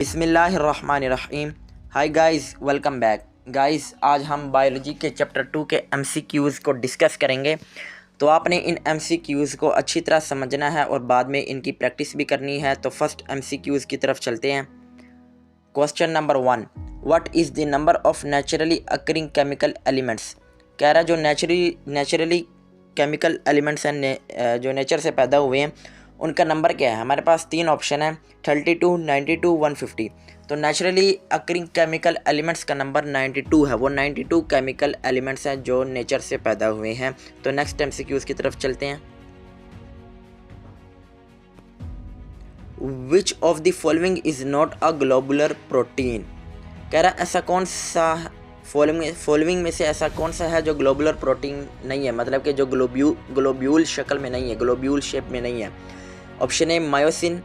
बिस्मिल्लाहिर्रहमानिर्रहीम। Hi guys, welcome back. Guys, आज हम बायोलॉजी के चैप्टर 2 के एमसीक्यूज़ को डिस्कस करेंगे। तो आपने इन एमसीक्यूज़ को अच्छी तरह समझना है और बाद में इनकी प्रैक्टिस भी करनी है। तो फर्स्ट एमसीक्यूज़ की तरफ चलते हैं। Question number 1, what is the number of naturally occurring chemical elements. कह रहा है जो नेचुरली केमिकल एलिमेंट्स हैं, जो नेचर से पैदा हुए हैं, उनका नंबर क्या है। हमारे पास तीन ऑप्शन है, 32, 92, 150। तो नेचुरली अकरिंग केमिकल एलिमेंट्स का नंबर 92 है। वो 92 केमिकल एलिमेंट्स हैं जो नेचर से पैदा हुए हैं। तो नेक्स्ट एमसीक्यूज़ की तरफ चलते हैं। Which of the following is not a globular protein. कह रहा है ऐसा कौन सा फॉलोइंग में से ऐसा कौन सा है जो ग्लोबुलर प्रोटीन नहीं है, मतलब कि जो ग्लोब्यूल शक्ल में नहीं है, ग्लोब्यूल शेप में नहीं है। Option A myosin,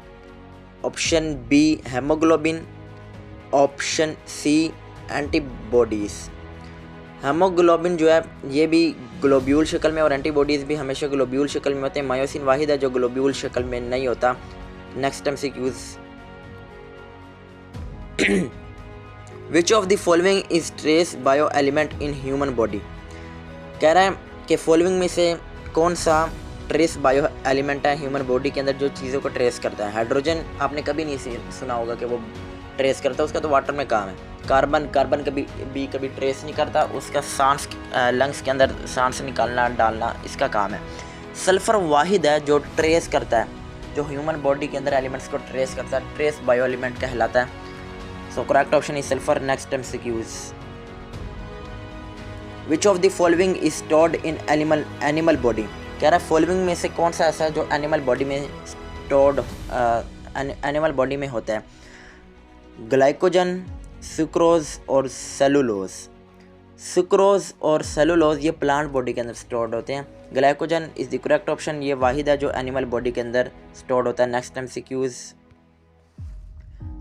option B haemoglobin, option C antibodies. Haemoglobin जो है ये भी ग्लोब्यूल शक्ल में और एंटीबॉडीज़ भी हमेशा ग्लोब्यूल शक्ल में होते हैं। मायोसिन वाहिद है जो ग्लोब्यूल शक्ल में नहीं होता। Next MCQs. Which of the following is trace bio element in human body. कह रहा है कि फॉलोइंग में से कौन सा ट्रेस बायो एलिमेंट है ह्यूमन बॉडी के अंदर जो चीज़ों को ट्रेस करता है। हाइड्रोजन आपने कभी नहीं सुना होगा कि वो ट्रेस करता है, उसका तो वाटर में काम है। कार्बन कभी ट्रेस नहीं करता, उसका सांस लंग्स के अंदर सांस निकालना डालना इसका काम है। सल्फ़र वाहिद है जो ट्रेस करता है, जो ह्यूमन बॉडी के अंदर एलिमेंट्स को ट्रेस करता है, ट्रेस बायो एलिमेंट कहलाता है। So correct option is sulphur. Next MCQs. Which of the following is stored in animal body. कह रहा है फॉलोइंग में से कौन सा ऐसा है जो एनिमल बॉडी में स्टोर्ड एनिमल बॉडी में होता है। ग्लाइकोजन, सुक्रोज और सेलुलोज। सुक्रोज और सेलुलोज ये प्लांट बॉडी के अंदर स्टोर्ड होते हैं। Glycogen is the correct option, ये वाहिद है जो एनिमल बॉडी के अंदर स्टोर्ड होता है। Next MCQs.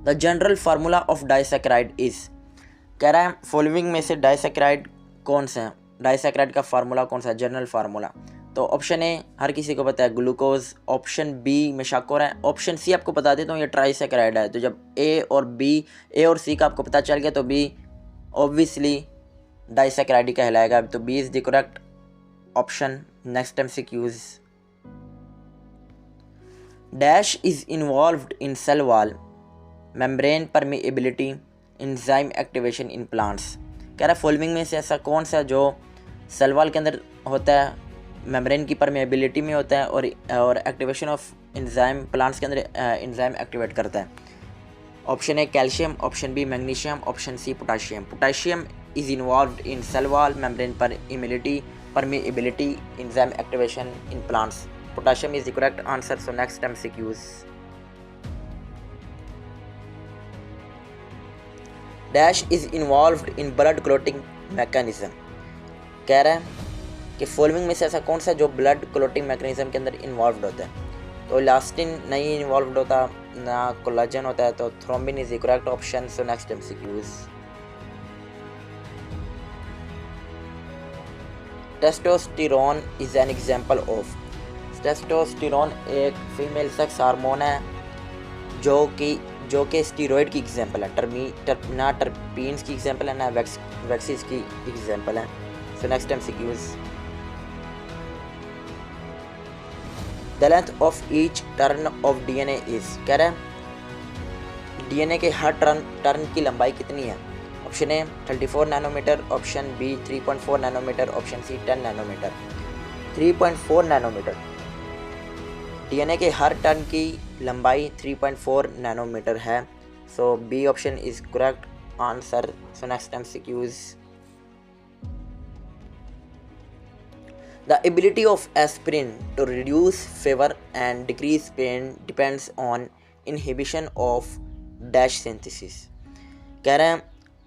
The general formula of disaccharide is. कह रहा है फॉलोइंग में से डाइसैकेराइड कौन सा है, डाइसैकेराइड का फार्मूला कौन सा है, जनरल फार्मूला। तो ऑप्शन ए हर किसी को पता है, ग्लूकोज। ऑप्शन बी में शक हो रहा है। ऑप्शन सी आपको बता देता हूँ ये ट्राइसैकेराइड है। तो जब ए और सी का आपको पता चल गया तो बी ऑब्वियसली डाइसैकेराइड ही कहलाएगा। तो B is the correct option. Next MCQs. Dash is involved in cell wall membrane permeability enzyme activation in plants. कह रहा है फॉलोइंग में से ऐसा कौन सा जो सेल वॉल के अंदर होता है, मेम्ब्रेन की परमिएबिलिटी में होता है और एक्टिवेशन ऑफ एंजाइम प्लांट्स के अंदर एंजाइम एक्टिवेट करता है। Option A calcium, option B magnesium, option C potassium. Potassium is involved in cell wall membrane permeability enzyme activation in plants. Potassium is the correct answer. So next MCQs. Dash is involved in blood clotting mechanism. कह रहा है कि following में से ऐसा कौन सा जो ब्लड क्लॉटिंग मैकेनिज्म के अंदर इन्वॉल्व होता है। तो इलास्टिन नहीं इन्वॉल्व होता, ना कोलाजन होता है। तो thrombin is the correct option. So next MCQs. Testosterone is an example of. Testosterone एक फीमेल सेक्स हार्मोन है जो कि स्टीरॉयड की एग्जांपल है। ना टर्पीन्स की एग्जांपल है, ना वैक्सीज की एग्जांपल है। सो next MCQs. The length of each turn off DNA is. कह रहा है डीएनए के हर टर्न की लंबाई कितनी है। Option A 34 nanometre, option B 3.4 nanometre, option C 10 nanometre. 3.4 nanometre. DNA के हर टर्न की लंबाई 3.4 नैनोमीटर है। So B option is correct answer. So next MCQs. The ability of aspirin to reduce fever and decrease pain depends on inhibition of dash synthesis. कह रहे हैं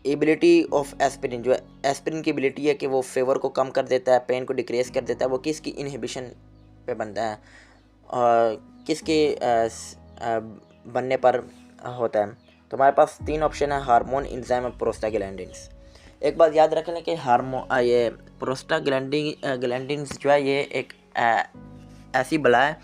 ability of aspirin, जो aspirin की ability है कि वो fever को कम कर देता है, पेन को डिक्रीज कर देता है, वो किसकी इनहिबिशन पे बनता है, किसके बनने पर होता है। तो हमारे पास तीन ऑप्शन है, हार्मोन, एंजाइम और प्रोस्टाग्लैंडिन्स। एक बात याद रख लें कि ये प्रोस्टाग्लैंडिन्स जो है ये एक ऐसी बला है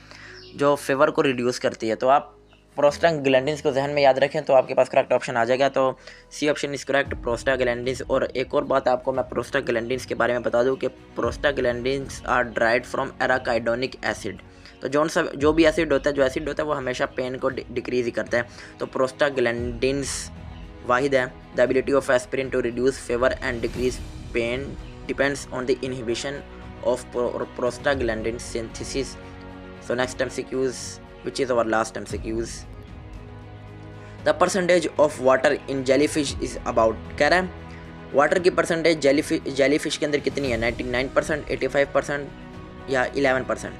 जो फीवर को रिड्यूस करती है। तो आप प्रोस्टाग्लैंडिन्स को जहन में याद रखें तो आपके पास करेक्ट ऑप्शन आ जाएगा। तो C option is correct, prostaglandins. और एक और बात आपको मैं प्रोस्टाग्लैंडिन्स के बारे में बता दूं कि prostaglandins are derived from arachidonic acid. तो जो भी एसिड होता है वो हमेशा पेन को डिक्रीज ही करता है। तो प्रोस्टाग्लैंडिन्स वाहिद है। The ability of aspirin to reduce fever and decrease pain depends on the inhibition of prostaglandin synthesis. So next MCQs, which is our last MCQs. The percentage of water in jellyfish is about, कह रहा है water की percentage jellyfish के अंदर कितनी है, 99%, 85% या 11%।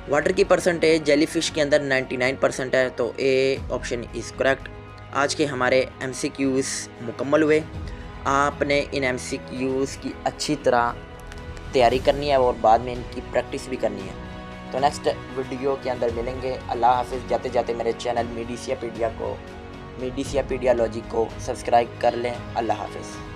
Water की परसेंटेज जेलीफिश के अंदर 99% है। तो ए ऑप्शन इज़ करेक्ट। आज के हमारे MCQs मुकम्मल हुए। आपने इन MCQs की अच्छी तरह तैयारी करनी है और बाद में इनकी प्रैक्टिस भी करनी है। तो नेक्स्ट वीडियो के अंदर मिलेंगे। अल्लाह हाफिज़। जाते जाते मेरे चैनल मीडिसियापीडिया लॉजी को सब्सक्राइब कर लें। अल्लाह हाफिज़।